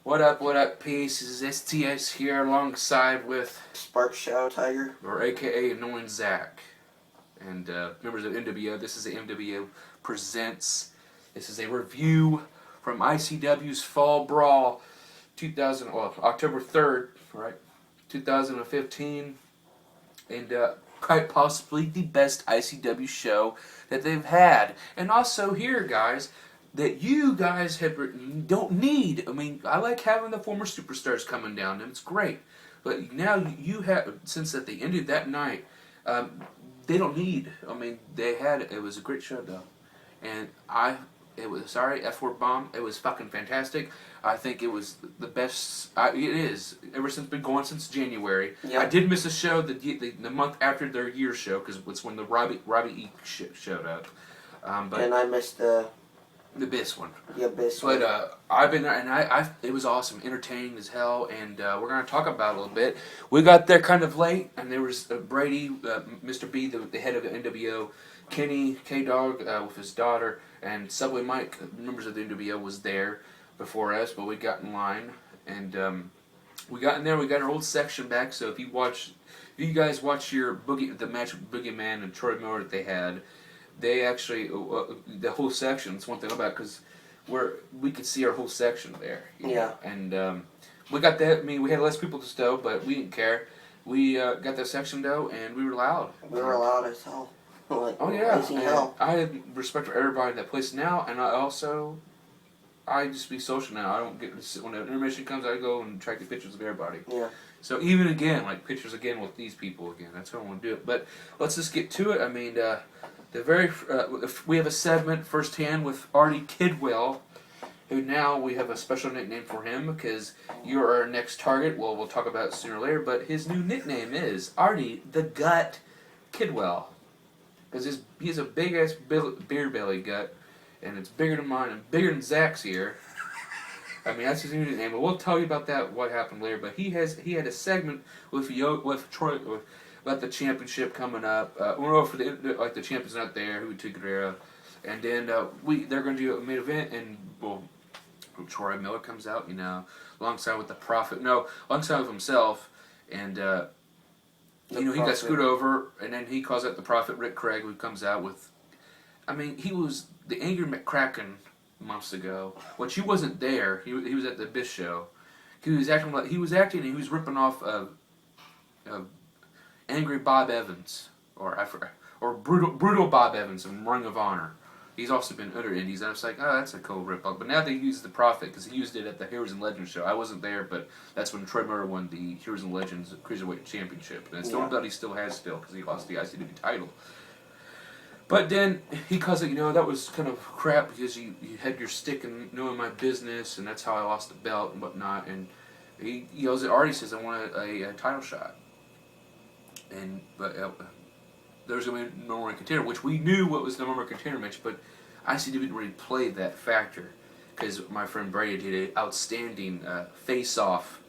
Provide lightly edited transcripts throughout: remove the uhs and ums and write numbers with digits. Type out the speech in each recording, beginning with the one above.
What up, peace? This is STS here alongside with Spark Shadow Tiger. or aka Annoying Zack. And members of MWO, this is the MWO Presents. This is a review from ICW's Fall Brawl October 3rd, right? 2015. And quite possibly the best ICW show that they've had. And also here, guys, that you guys don't need. I mean, I like having the former superstars coming down, and it's great. But now you have, since that they ended that night, they don't need. I mean, it was a great show though, and it was, sorry, F-word bomb. It was fucking fantastic. I think it was the best. It is ever since been going since January. Yep. I did miss a show the month after their year show because it's when the Robbie E showed up. And I missed the Abyss one. The Abyss one. But I've been there, and it was awesome, entertaining as hell, and we're going to talk about it a little bit. We got there kind of late, and there was Brady, Mr. B, the head of the NWO, Kenny, K-Dog with his daughter, and Subway Mike, members of the NWO, was there before us, but we got in line, and we got in there, we got our old section back, so if you guys watch the match with Boogeyman and Troy Miller that they had, they actually, the whole section, it's one thing about it, because we could see our whole section there. Yeah. And we got that, I mean, we had less people to stow, but we didn't care. We got that section though, and we were loud. We were loud as hell. Like, oh yeah, hell. I had respect for everybody in that place now, and I just be social now. I don't get to sit, when the intermission comes, I go and try to get pictures of everybody. Yeah. So even again, like pictures again with these people again, that's how I want to do it. But let's just get to it. I mean, we have a segment firsthand with Artie Kidwell, who now we have a special nickname for him because you're our next target. Well, we'll talk about it sooner or later, but his new nickname is Artie the Gut Kidwell. Because he has a big-ass beer belly gut, and it's bigger than mine and bigger than Zach's here. I mean, that's his new nickname, but we'll tell you about that, what happened later. But he had a segment with Troy about the championship coming up. For the champion's not there, who we took care of. And then they're going to do a main event, and Troy Miller comes out, alongside with the Prophet. No, alongside with himself, and he got screwed over, and then he calls out the Prophet Rick Craig, who comes out with. I mean, he was the Angry McCracken months ago, which he wasn't there. He was at the Abyss show. He was acting, and he was ripping off Angry Bob Evans, or brutal Bob Evans from Ring of Honor. He's also been under Indies. I was like, oh, that's a cool rip-off. But now they use the Prophet because he used it at the Heroes and Legends show. I wasn't there, but that's when Troy Murray won the Heroes and Legends Cruiserweight Championship. And it's the only belt he still has because he lost the ICW title. But then he calls it, that was kind of crap because you had your stick in knowing my business, and that's how I lost the belt and whatnot. And he yells at Artie, says, I want a title shot. But there was going to be a number one contender, which we knew what was the number one contender match, but ICW didn't really play that factor because my friend Brady did an outstanding face-off,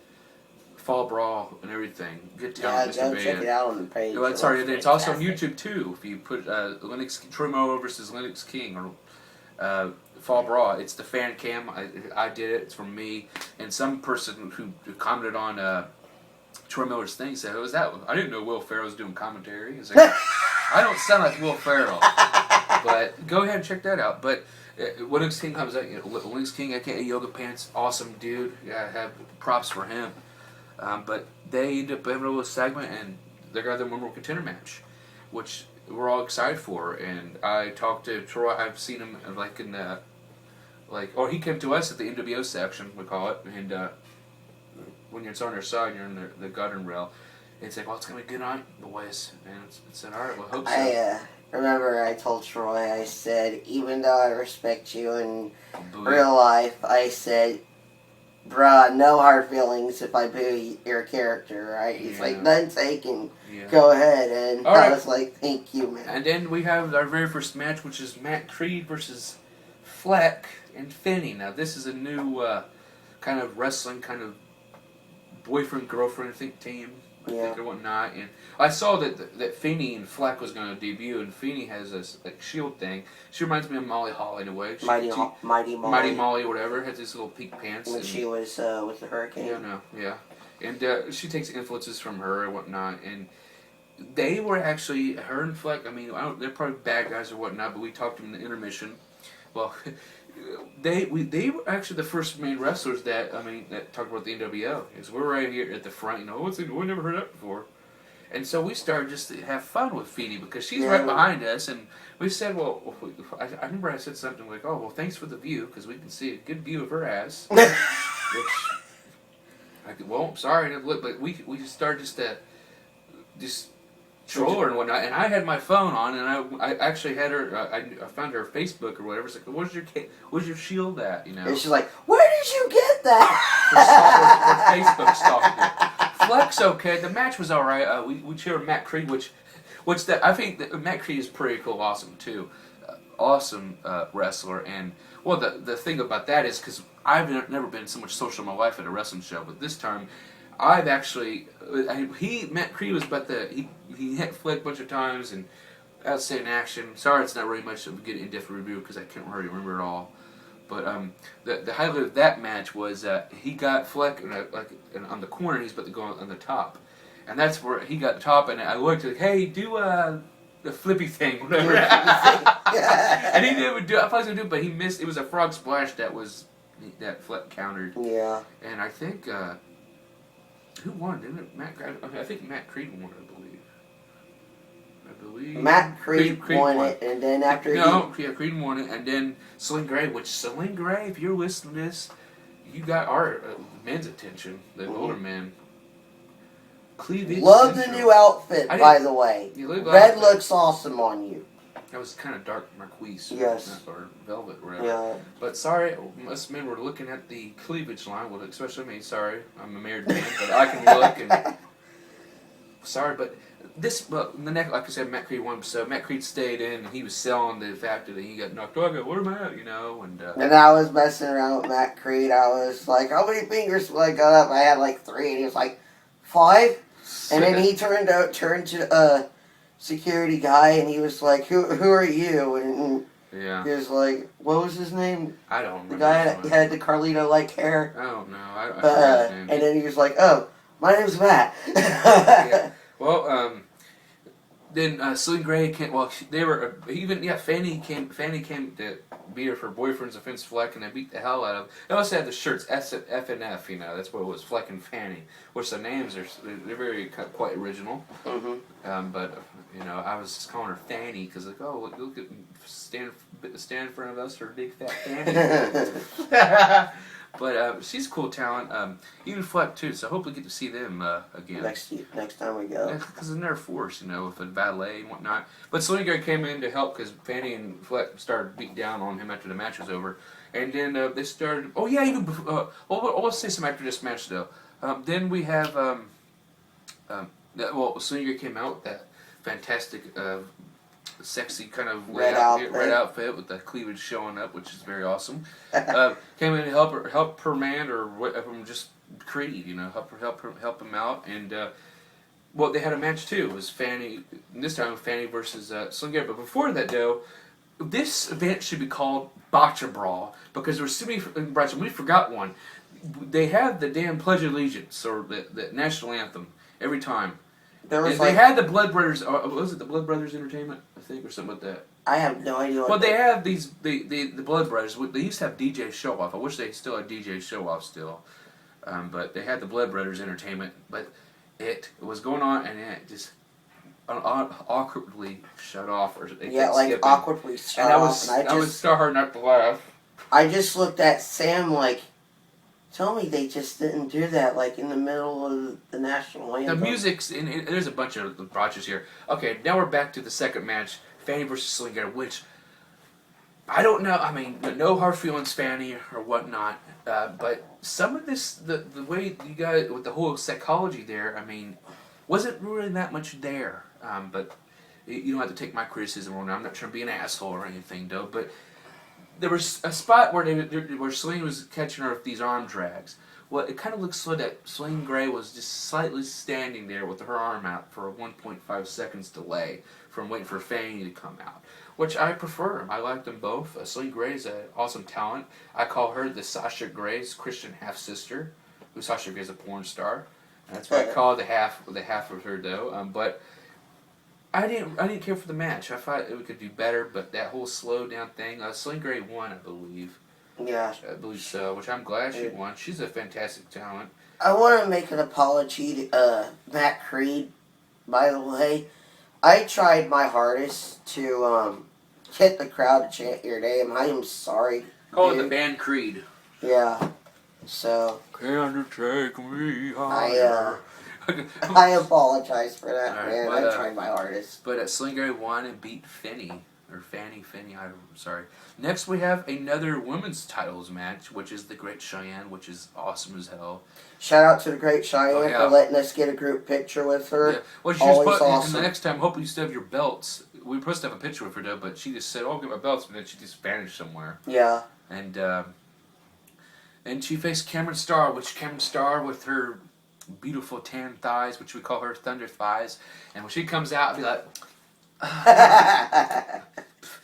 Fall Brawl, and everything. Good talent, yeah, Mr. go check it out on the page. It's also on YouTube too. If you put Troy Miller versus Lennox King or Fall Brawl, it's the fan cam. I did it. It's from me, and some person who commented on Troy Miller's thing said, "Oh, was that? I didn't know Will Ferrell was doing commentary." He's like, I don't sound like Will Ferrell, but go ahead and check that out. But Lennox King comes out. Lennox King, aka Yoga Pants, awesome dude. Yeah, have props for him. But they end up having a little segment, and they got their memorable contender match, which we're all excited for. And I talked to Troy. I've seen him he came to us at the MWO section, we call it, and when you're on their side, you're in the gutter rail. It's like, well, it's gonna be a good night, boys, and it's all right. Well, hope so. I remember I told Troy, I said, even though I respect you in real life, I said, bruh, no hard feelings if I boo your character, right? He's like, none taken. Yeah. Go ahead. And I was like, thank you, man. And then we have our very first match, which is Matt Creed versus Fleck and Finney. Now, this is a new kind of wrestling, kind of boyfriend-girlfriend, I think, team. I think, or whatnot. And I saw that Feeney and Fleck was going to debut, and Feeney has this like shield thing. She reminds me of Molly Hall in a way. Mighty Molly. Mighty Molly, or whatever, has these little pink pants. When she was with the hurricane. Yeah. And she takes influences from her and whatnot, and they were actually, her and Fleck, I mean, they're probably bad guys or whatnot, but we talked to them in the intermission. Well, they were actually the first main wrestlers that talked about the NWO. Because we're right here at the front, we never heard that before. And so we started just to have fun with Feeny because she's right behind us, and we said, well, I remember I said something like, oh, well, thanks for the view, because we can see a good view of her ass. Well, sorry, but we started just troll her and whatnot, and I had my phone on, and I actually had her. I found her Facebook or whatever. It's like, where's your shield at? And she's like, where did you get that? For Facebook stalking her. Fleck's okay. The match was all right. We cheered Matt Creed, which I think that Matt Creed is pretty cool, awesome too, awesome wrestler. And well, the thing about that is because I've never been so much social in my life at a wrestling show, but this time I've actually Matt Creed was he hit Flick a bunch of times and outstanding action. Sorry, it's not really much of a good in-depth review because I can't really remember it all. But the highlight of that match was he got Fleck on the corner. He's about to go on the top, and that's where he got the top. And I looked like, hey, do the flippy thing, whatever. And he didn't do it. I thought he was gonna do it, but he missed. It was a frog splash that Fleck countered. Yeah. And I think who won? Didn't it? I think Matt Creed won, I believe. Matt Creed won it, and then after Creed won it, and then Celine Gray, if you're listening to this, you got our men's attention, the older men. Cleavage. Love the new outfit, by the way. Red looks awesome on you. That was kind of dark marquise. Yes. Or velvet, whatever. Yeah. But sorry, us men were looking at the cleavage line. Well, especially me. Sorry, I'm a married man, but I can look and. Sorry, but the next, like I said, Matt Creed won. So Matt Creed stayed in, and he was selling the fact that he got knocked out. I go, where am I at? And I was messing around with Matt Creed. I was like, how many fingers will I got up? I had like 3, and he was like, 5. And then he turned to a security guy, and he was like, "Who are you?" And he was like, "What was his name?" I don't remember. The guy that had the Carlito-like hair. I don't know. I forgot his name. And then he was like, "Oh, my name's Matt." Yeah. Well, then Celine Gray came. Well, they were Fanny came to beat her for boyfriend's offense, Fleck, and they beat the hell out of. They also had the shirts F and F. That's what it was, Fleck and Fanny. Which the names they're very quite original. Mm-hmm. But I was just calling her Fanny because like, oh, look at stand in front of us, her big fat Fanny. But she's a cool talent. Even Fleck too. So hopefully get to see them again next time we go. Because they're force, with a ballet and whatnot. But Celine Gray came in to help because Fanny and Fleck started beating down on him after the match was over, and then they started. Oh yeah, even before, let's say some after this match though. Then we have Celine Gray came out with that fantastic. Sexy kind of red outfit with the cleavage showing up, which is very awesome. Came in to help her man or just Creed, help him out, and they had a match too. It was Fanny, this time Fanny versus Celine Gray. But before that though, this event should be called Botcha Brawl because there were so many branches. We forgot one. They have the damn Pledge of Allegiance or the national anthem every time. They had the Blood Brothers. Was it the Blood Brothers Entertainment? I think, or something like that. I have no idea. They have the Blood Brothers. They used to have DJ Show Off. I wish they still had DJ Show Off still. But they had the Blood Brothers Entertainment. But it was going on, and it just awkwardly shut off, or awkwardly shut off. And I was so hard not to laugh. I just looked at Sam like. Tell me they just didn't do that, in the middle of the national anthem. The music's, and there's a bunch of botches here. Okay, now we're back to the second match, Fanny versus Celine Gray, which, I don't know, no hard feelings, Fanny, or whatnot, but some of this, the way you got it, with the whole psychology there, wasn't really that much there, but you don't have to take my criticism on it. I'm not trying to be an asshole or anything, though, but there was a spot where where Celine was catching her with these arm drags. Well, it kind of looks so that Celine Gray was just slightly standing there with her arm out for a 1.5 seconds delay from waiting for Fanny to come out, which I prefer. I like them both. Celine Gray is an awesome talent. I call her the Sasha Gray's Christian half-sister, who Sasha Gray's a porn star. That's what I call the half of her though. But I didn't care for the match. I thought we could do better, but that whole slow down thing. Celine Gray won, I believe. Yeah. I believe so, which I'm glad she won. She's a fantastic talent. I want to make an apology to Matt Creed, by the way. I tried my hardest to get the crowd to chant your name. I am sorry. Call it the band Creed. Yeah. So. Can you take me higher? I apologize for that, right, man. but, I tried my hardest. But Celine Gray won and beat Fanny. I'm sorry. Next we have another women's titles match, which is the Great Cheyenne, which is awesome as hell. Shout out to the Great Cheyenne for letting us get a group picture with her. Yeah. Well, she Always just put, awesome. And the next time, hopefully you still have your belts. We were supposed to have a picture with her though, but she just said, "Oh, I'll get my belts," and then she just vanished somewhere. Yeah. And she faced Cameron Starr, which Cameron Starr with her beautiful tan thighs, which we call her Thunder Thighs, and when she comes out, I'll be like.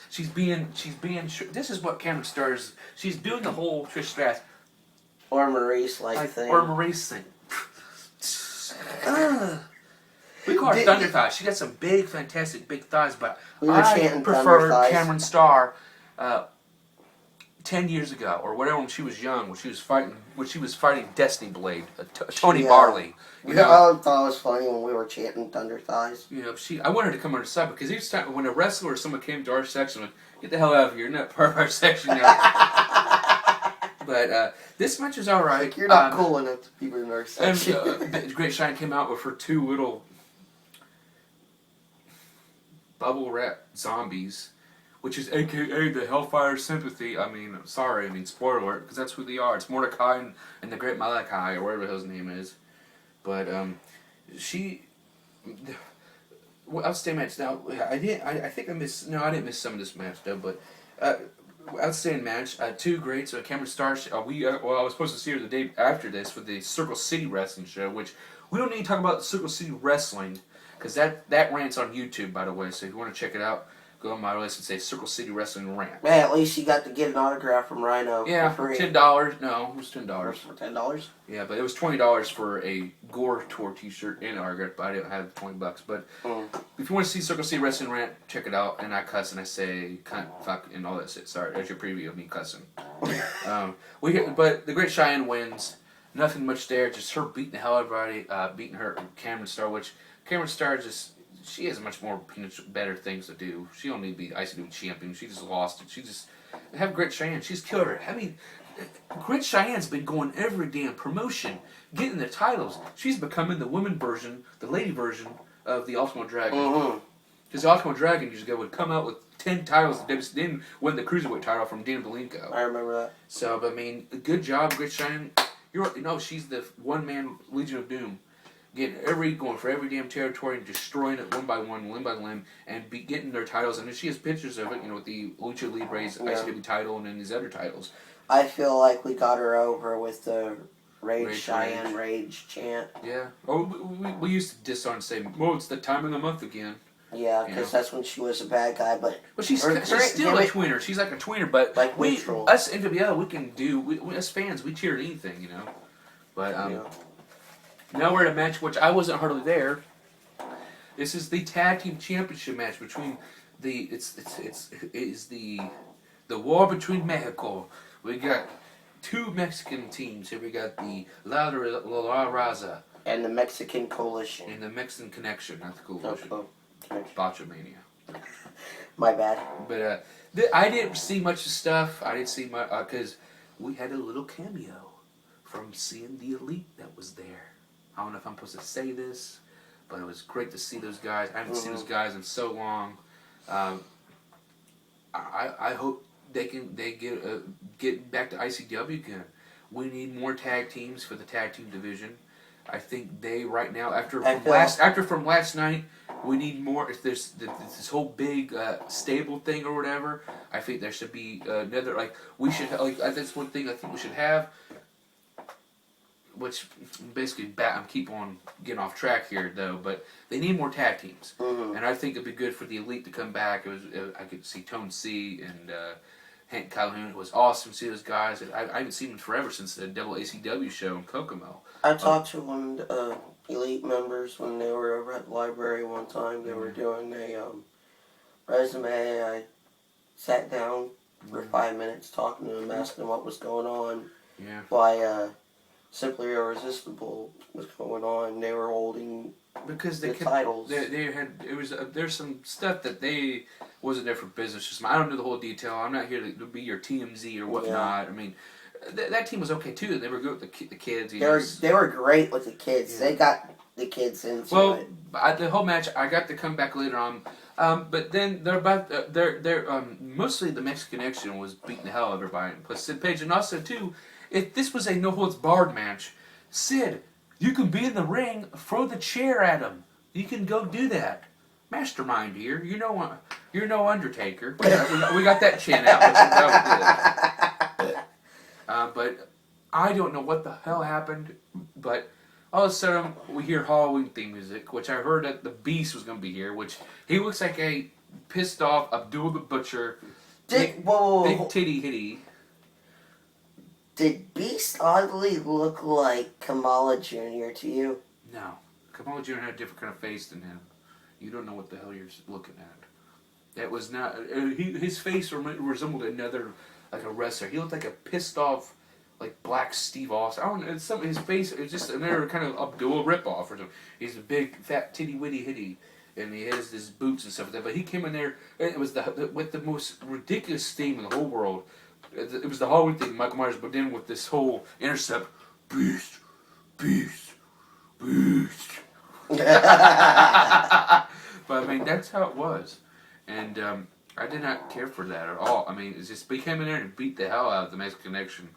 She's being. This is what Cameron Starr is. She's doing the whole Trish Stratus or Maurice thing. Or Maurice thing. We call her Thunder Thighs. She got some big, fantastic big thighs, but I prefer Cameron Starr 10 years ago or whatever when she was young, when she was fighting Destiny Blade, Tony Barley. You know? I thought it was funny when we were chanting Thunder Thighs. You know, I wanted to come on her side because each time when a wrestler or someone came to our section, like, get the hell out of here, you're not part of our section now. But this match is all right. Like, you're not cool enough to be in our section. And the Great Shine came out with her two little bubble wrap zombies, which is AKA the Hellfire Sympathy. Spoiler alert, because that's who they are. It's Mordecai and the Great Malachi, or whatever his name is. But outstanding match. Now I didn't miss some of this match though. But outstanding match. Two greats. Cameron Starr. I was supposed to see her the day after this for the Circle City Wrestling show, which we don't need to talk about Circle City Wrestling because that rant's on YouTube, by the way. So if you want to check it out, go on my list and say Circle City Wrestling Rant. Man, at least you got to get an autograph from Rhino. Yeah, for $10. No, it was $10. For $10? Yeah, but it was $20 for a Gore Tour T-shirt and autograph. But I didn't have $20. But if you want to see Circle City Wrestling Rant, check it out. And I cuss and I say cunt, fuck, and all that shit. Sorry, there's your preview of me cussing. But the Great Cheyenne wins. Nothing much there. Just her beating the hell out of everybody. Beating her Cameron Starr, which Cameron Starr she has much more better things to do. She don't need to be ICW champion. She just lost it. She just have Great Cheyenne. She's killed her. I mean, Great Cheyenne's been going every damn promotion, getting the titles. She's becoming the women version, the lady version of the Ultimate Dragon. Because the Ultimate Dragon years ago would come out with 10 titles and then win the Cruiserweight title from Dan Belenko. I remember that. So, but, I mean, good job, Great Cheyenne. She's the one-man Legion of Doom. Going for every damn territory and destroying it one by one, limb by limb, and getting their titles. And she has pictures of it, with the Lucha Libre's ICW title and then these other titles. I feel like we got her over with the Rage Cheyenne Rage chant. Yeah. Oh, we used to diss on and say, "Oh, it's the time of the month again." Yeah, because that's when she was a bad guy. But she's still a tweener. She's like a tweener, but like us NWO, we can do. Us fans, we cheer at anything, But now we're at a match which I wasn't hardly there. This is the tag team championship match between the war between Mexico. We got two Mexican teams here. We got the La Raza and the Mexican Coalition and the Mexican Connection, not the Coalition. Botchamania. My bad. But I didn't see much stuff. I didn't see much because we had a little cameo from seeing the Elite that was there. I don't know if I'm supposed to say this, but it was great to see those guys. I haven't seen those guys in so long. I hope they get back to ICW again. We need more tag teams for the tag team division. I think they right now after from last night We need more. If there's this whole big stable thing or whatever, I think there should be another. Like we should like that's one thing I think we should have. Which basically, I'm keep on getting off track here though. But they need more tag teams, and I think it'd be good for the Elite to come back. I could see Tone C and Hank Calhoun. It was awesome to see those guys. I haven't seen them forever since the double ACW show in Kokomo. I talked to one Elite members when they were over at the library one time. They were doing a resume. I sat down for 5 minutes talking to them, asking them what was going on. Yeah. Why Simply Irresistible was going on. They were holding because the titles. They had there's some stuff that they wasn't there for business. Just I don't know the whole detail. I'm not here to be your TMZ or whatnot. Yeah. I mean. That team was okay too. They were good with the kids. They were great with the kids. Yeah. They got the kids into it. Well, the whole match, I got to come back later on, but then they're mostly the Mexican Connection was beating the hell out of everybody. Plus Sid Page, and also too, if this was a no holds barred match, Sid, you can be in the ring, throw the chair at him. You can go do that. Mastermind here. You're no Undertaker. We got that chin out. That was good. But I don't know what the hell happened, but all of a sudden we hear Halloween theme music, which I heard that the Beast was going to be here, which he looks like a pissed off Abdul the Butcher, big titty hitty. Did Beast oddly look like Kamala Jr. to you? No. Kamala Jr. had a different kind of face than him. You don't know what the hell you're looking at. That was not... his face resembled another... like a wrestler. He looked like a pissed off, like black Steve Austin. I don't know. His face is just another kind of Abdul ripoff or something. He's a big, fat, titty, witty, hitty, and he has his boots and stuff like that. But he came in there, and it was with the most ridiculous theme in the whole world. It was the Halloween thing, Michael Myers, but then with this whole intercept, Beast, Beast, Beast. But I mean, that's how it was, and. I did not care for that at all. I mean, it just he came in there and beat the hell out of the Mexican Connection,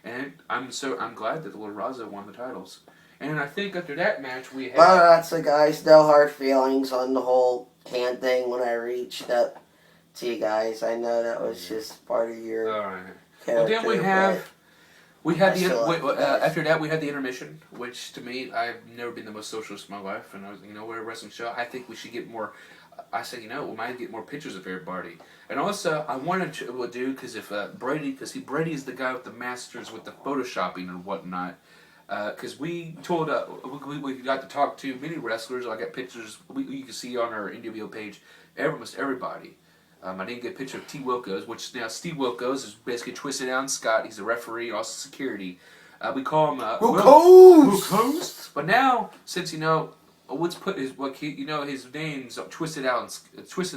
and I'm glad that the Little Raza won the titles. And I think after that match we had. Well, that's the guys. No hard feelings on the whole can thing when I reached up to you guys. I know that was just part of your. All right. Well, then we had after that we had the intermission, which to me I've never been the most socialist in my life, and I was we're a wrestling show. I think we should get more. I said, we might get more pictures of everybody. And also, I wanted to do, because if Brady is the guy with the masters with the photoshopping and whatnot. Because we told, we got to talk to many wrestlers. I got pictures you can see on our NWO page, almost everybody. I didn't get a picture of T. Wilkos, which now Steve Wilkos is basically Twisted Down Scott. He's a referee, also security. We call him Wilkos. But now, since let's put his name's Twisted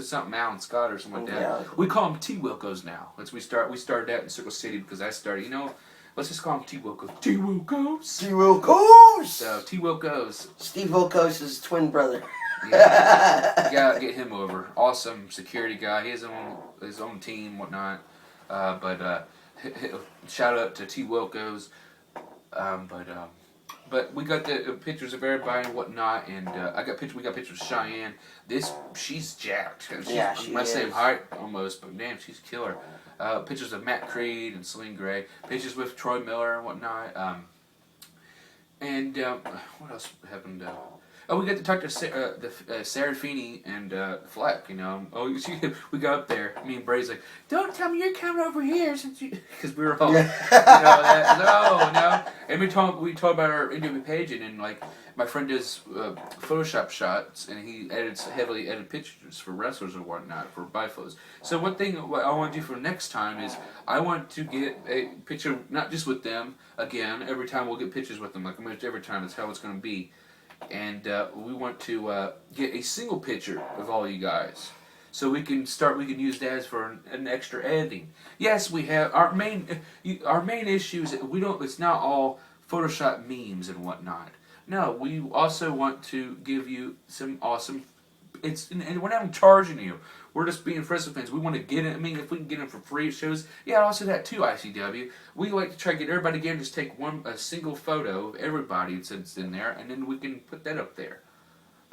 something Alan Scott or something like that. Yeah. We call him T. Wilkos now. We started that in Circle City because I started. Let's just call him T. Wilkos. T. Wilkos. T. Wilkos. So T. Wilkos. Steve Wilkos' twin brother. Yeah, you gotta get him over. Awesome security guy. He has his own team, whatnot. But shout out to T. Wilkos. But we got the pictures of everybody and whatnot, and we got pictures of Cheyenne. She's jacked. She's my same height almost, but damn, she's killer. Pictures of Matt Creed and Celine Gray. Pictures with Troy Miller and whatnot. What else happened? We got to talk to Sarah Feeney and Fleck, we got up there. Me and Bray's like, don't tell me you're coming over here because we were all, no. And we talked about our NW page, and then my friend does Photoshop shots, and he heavily edit pictures for wrestlers and whatnot for bifos. So one thing what I want to do for next time is I want to get a picture not just with them again. Every time we'll get pictures with them, almost every time. That's how it's going to be. And we want to get a single picture of all you guys, so we can use that as for an extra editing. Yes, we have our main issue is that it's not all Photoshop memes and whatnot. No, we also want to give you some awesome. And we're not charging you. We're just being wrestling fans. We want to get it. I mean, if we can get them for free at shows, also that too, ICW. We like to try to get everybody together and just take a single photo of everybody that's in there, and then we can put that up there.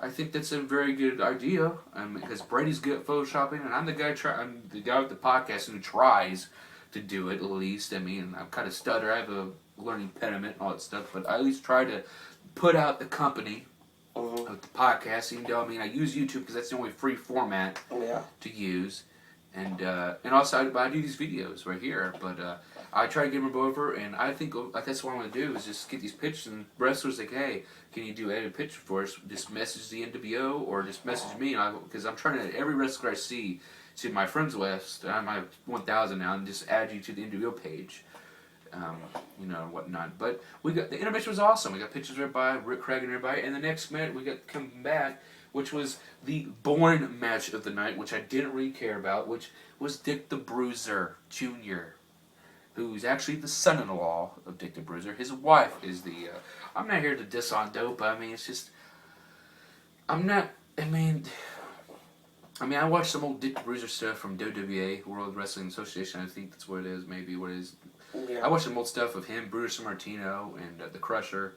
I think that's a very good idea. Because Brady's good at photoshopping, and I'm the guy with the podcast who tries to do it at least. I mean, I'm kind of stutter. I have a learning impediment and all that stuff, but I at least try to put out the company with the podcast. Even though, I mean, I use YouTube because that's the only free format to use. And also, I do these videos right here, but I try to get them over, and I think that's what I want to do is just get these pictures, and wrestlers like, hey, can you do edit picture for us? Just message the NWO or just message me, because I'm trying to, every wrestler I see my friends list, I'm at 1,000 now, and just add you to the NWO page, and whatnot. But the intermission was awesome. We got pictures right by Rick Craig and everybody, and the next minute we got coming back, which was the boring match of the night, which I didn't really care about, which was Dick the Bruiser Jr., who's actually the son-in-law of Dick the Bruiser. His wife is the... I'm not here to diss on dope, I mean, it's just... I watched some old Dick the Bruiser stuff from WWA, World Wrestling Association, I think that's what it is, maybe what it is. Yeah. I watched some old stuff of him, Brutus Sammartino, and The Crusher,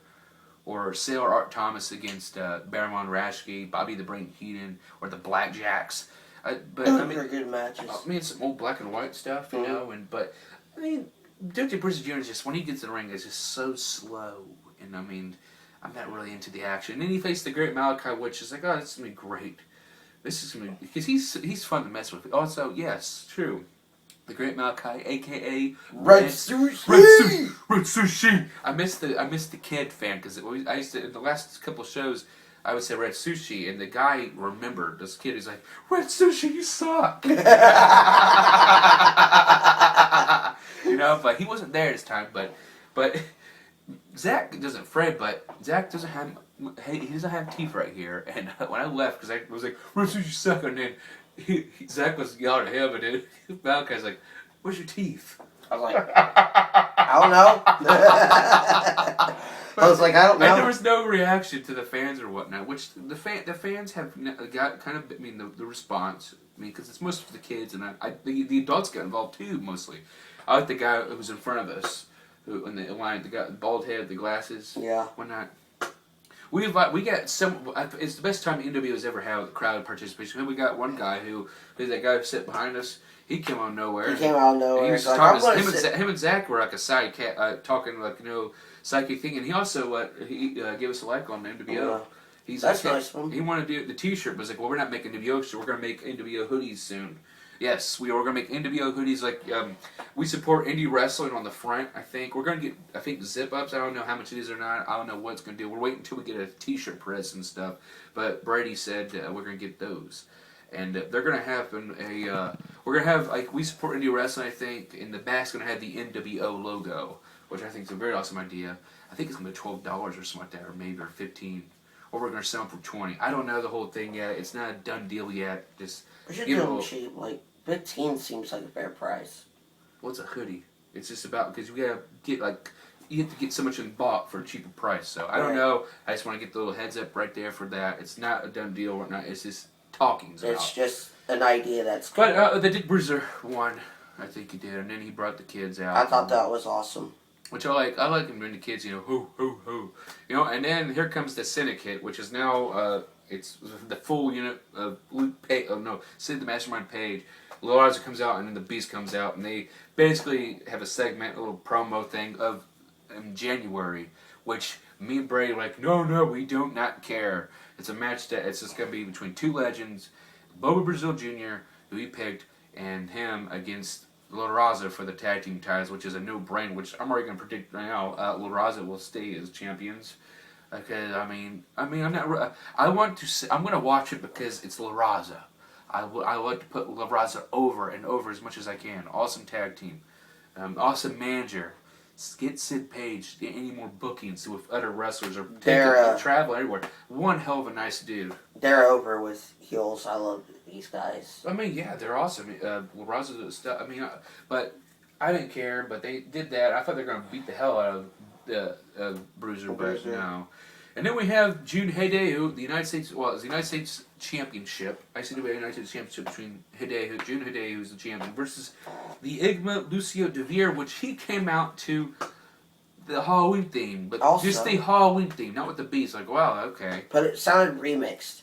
or Sailor Art Thomas against Baron Rashke, Bobby the Brain Heenan, or the Blackjacks. They're good matches. I mean, some old black and white stuff, you know, I mean, Dick Bruiser Jr. just, when he gets in the ring, is just so slow, and I mean, I'm not really into the action. And then he faced the Great Malachi, which is like, oh, this is going to be great. This is going to be, because he's fun to mess with. Also, yes, true. The Great Malachi, a.k.a. Red Sushi! Red Sushi! I missed the kid fan, because I used to, in the last couple shows, I would say Red Sushi, and the guy remembered, this kid, he's like, Red Sushi, you suck! But he wasn't there this time, but Zack doesn't fret, but Zack doesn't have teeth right here, and when I left, because I was like, Red Sushi, you suck, and then Zack was yelling at him, and then Malachi's like, where's your teeth? I was like, I don't know. I was like, I don't know. And there was no reaction to the fans or whatnot, which the fans have got kind of, the response, because it's most of the kids, and the adults got involved too, mostly. I like the guy who was in front of us, who in the line, the guy, the bald head, the glasses, whatnot. We got some. It's the best time NWO has ever had crowd participation. We got one guy who's that guy who sat behind us. He came out of nowhere. He came out of nowhere. He was talking him and Zack were like a side cat, talking like psychic thing, and he also he gave us a like on NWO. That's nice. He wanted to do the T-shirt, but was like, well, we're not making NWO, so we're gonna make NWO hoodies soon. Yes, we are gonna make NWO hoodies. Like we support indie wrestling on the front. I think we're gonna get zip ups. I don't know how much it is or not. I don't know what it's gonna do. We're waiting until we get a T-shirt press and stuff. But Brady said we're gonna get those, and they're gonna have we're gonna have like we support indie wrestling. I think, and the back's gonna have the NWO logo, which I think is a very awesome idea. I think it's gonna be $12 or something like that, or maybe $15. Or we're gonna sell them for $20. I don't know the whole thing yet. It's not a done deal yet. Just we should do them cheap. Like 15 seems like a fair price. What's a hoodie? It's just about because we gotta get you have to get so much in bought for a cheaper price. So I don't know. I just want to get the little heads up right there for that. It's not a done deal or not. It's just talking. It's just an idea that's. But the Dick Bruiser won. I think he did, and then he brought the kids out. I thought that was awesome. Which I like. I like him bring the kids, hoo, hoo, hoo. And then here comes the Syndicate, which is now, it's the full unit of Sid the Mastermind Page. Lil comes out, and then the Beast comes out, and they basically have a segment, a little promo thing of January, which me and Brady were like, no, we do not care. It's a match that it's just going to be between two legends, Boba Brazil Jr., who he picked, and him against La Raza for the tag team titles, which is a no-brainer, which I'm already going to predict right now. La Raza will stay as champions. Okay, I'm not. I'm going to watch it because it's La Raza. I like to put La Raza over and over as much as I can. Awesome tag team, awesome manager. Get Sid Page any more bookings with other wrestlers or travel everywhere. One hell of a nice dude. They're over with heels. I love these guys. Yeah, they're awesome. La Raza stuff. But I didn't care. But they did that. I thought they were going to beat the hell out of the Bruiser, but no. And then we have Jun Hideo, the United States Championship, ICW United States Championship between Jun Hideo, who's the champion, versus the Igma Lucio DeVere, which he came out to the Halloween theme, but Also, just the Halloween theme, not with the beats. Like, wow, okay. But it sounded remixed.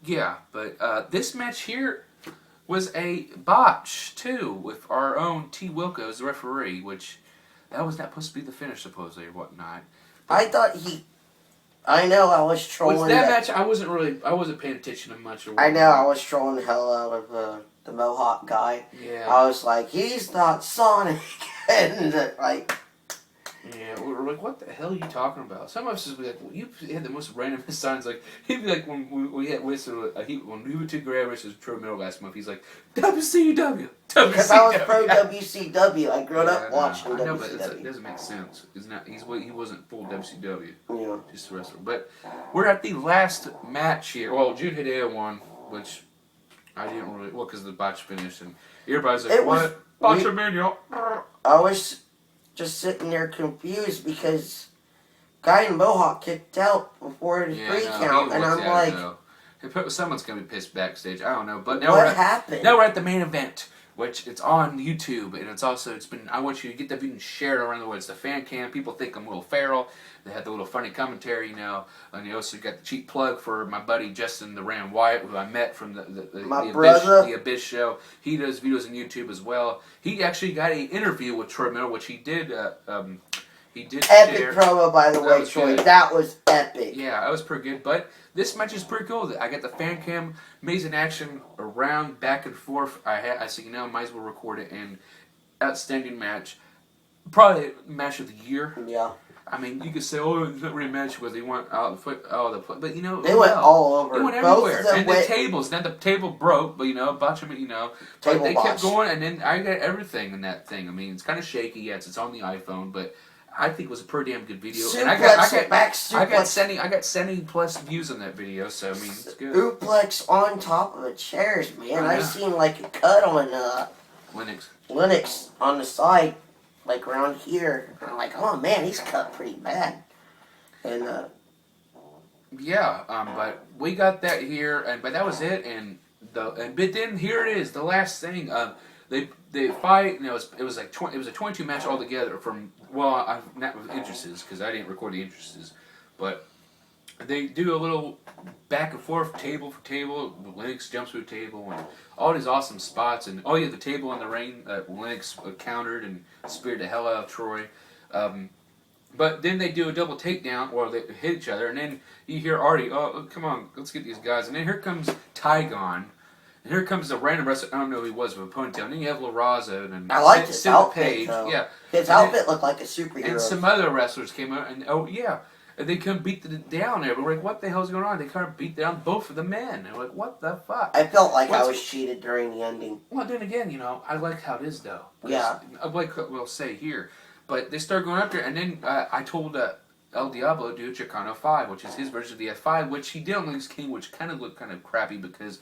Yeah, but this match here was a botch too, with our own T. Wilco as the referee, which that was not supposed to be the finish supposedly or whatnot. I thought he. I know I was trolling. With that match, I wasn't paying attention to much. Or I know I was trolling the hell out of the Mohawk guy. Yeah. I was like, he's not Sonic, and like. Yeah, we're like, what the hell are you talking about? Some of us would be like, well, you had the most random signs. Like, he'd be like, when we had when we went to Grab versus True Middle last month, he's like, WCW. Because I was pro WCW. I grew up watching WCW. I know, but it doesn't make sense. It's not. He wasn't full WCW. Yeah. Just a wrestler. But we're at the last match here. Well, Jude Hideo won, which I didn't really. Well, because of the botch finish, and everybody's like, what? Botchamania. I was just sitting there confused because guy in Mohawk kicked out before the 3 count, and I'm like, someone's gonna be pissed backstage. I don't know, but what happened? Now we're at the main event, which it's on YouTube, and it's been. I want you to get that video and share it around the world. It's the fan cam. People think I'm Will Ferrell. They had the little funny commentary, and you also got the cheap plug for my buddy Justin the Ram Wyatt, who I met from the Abyss show. He does videos on YouTube as well. He actually got an interview with Troy Miller, which he did. He did epic share. promo, by the way, Troy. That was epic. Yeah, that was pretty good. But this match is pretty cool. I got the fan cam, amazing action around, back and forth. I said, might as well record it. And outstanding match. Probably match of the year. Yeah. I mean, you could say, oh, it's not really a match because they went out the foot, but they went all over. They went everywhere. And the tables. Now the table broke, but a bunch of it, but they kept going, and then I got everything in that thing. I mean, it's kind of shaky. Yes, it's on the iPhone, but I think it was a pretty damn good video. And I got 70 plus views on that video, so I mean, it's good. Suplex on top of the chairs, man. I seen like a cut on Linux on the side. Like around here, I'm like, oh man, he's cut pretty bad. And but we got that here, but that was it. But then here it is, the last thing. They fight. It was like it was a 22 match altogether. Not with entrances because I didn't record the entrances, but they do a little back and forth, table for table. Linux jumps through a table and all these awesome spots. And the table in the ring. Linux countered and speared the hell out of Troy. But then they do a double takedown, or they hit each other, and then you hear Artie, oh, come on, let's get these guys. And then here comes Tygon. And here comes a random wrestler, I don't know who he was, with a ponytail. And then you have La Raza and I liked his outfit, Page. though. Yeah. His outfit looked like a superhero. And some other wrestlers came out, and and they couldn't beat down there. But we're like, what the hell's going on? They couldn't beat down both of the men. And we're like, what the fuck? I felt like I was cheated during the ending. Well, then again, I like how it is, though. Yeah. I like what we'll say here. But they start going up there, and then I told El Diablo to do a Chicano 5, which is his version of the F5, which he did on Link's King, which kind of looked kind of crappy because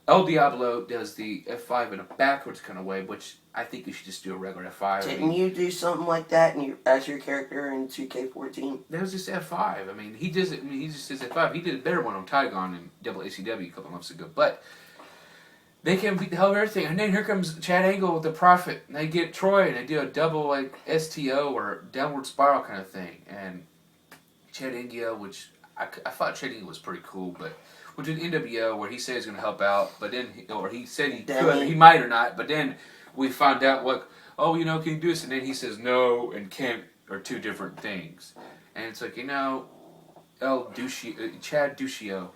El Diablo does the F5 in a backwards kind of way, which I think you should just do a regular F5. Didn't you do something like that as your character in 2K14? That was just F5. I mean, he does it. I mean, he just does F5. He did a better one on Tygon and double ICW a couple months ago, but they can't beat the hell out of everything. And then here comes Chad Angle with the Prophet, and they get Troy, and they do a double STO or downward spiral kind of thing. And Chad Angle, which I thought Chad Angle was pretty cool, but which is NWO, where he said he's going to help out, but then he said he could, he might or not, but then we find out can you do this? And then he says no and can't are two different things. And it's like, Chad Duccio.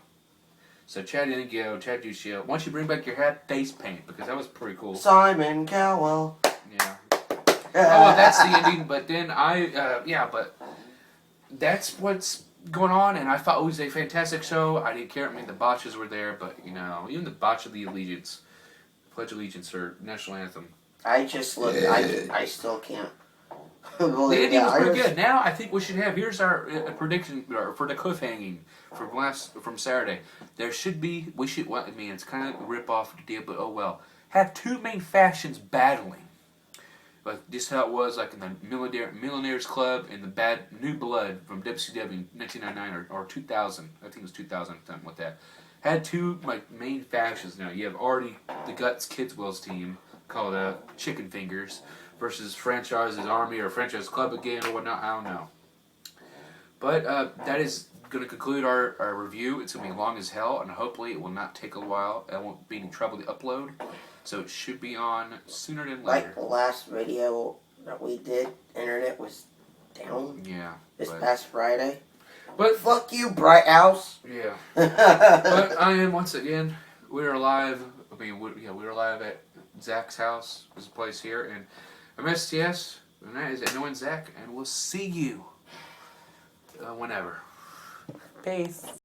So Chad Angle, Chad Duccio. Why don't you bring back your hat face paint? Because that was pretty cool. Simon Cowell. Yeah. That's the ending, but then but that's what's going on, and I thought it was a fantastic show. I didn't care. I mean, the botches were there, but even the botch of the Allegiance, Pledge Allegiance or National Anthem. I just looked. I still can't. The ending was pretty good. Now I think we should have. Here's our prediction for the cliffhanging from Saturday. There should be. We should. I mean, it's kind of a rip off the deal, but oh well. Have two main factions battling. Like just how it was like in the Millionaires Club and the Bad New Blood from WCW in 1999 or 2000. I think it was 2000 something with that. Had two main factions now. You have already the Guts Kids Will's team called Chicken Fingers versus franchise's army or franchise club again or whatnot. I don't know. But that is going to conclude our review. It's going to be long as hell, and hopefully it will not take a while. It won't be any trouble to upload. So it should be on sooner than later. Like the last video that we did, internet was down. Yeah. This past Friday. But fuck you, Bright House. Yeah. But I am, once again, we are live. I mean, we are live at Zach's house. There's a place here. And I'm STS, and that is Annoying Zack, and we'll see you whenever. Peace.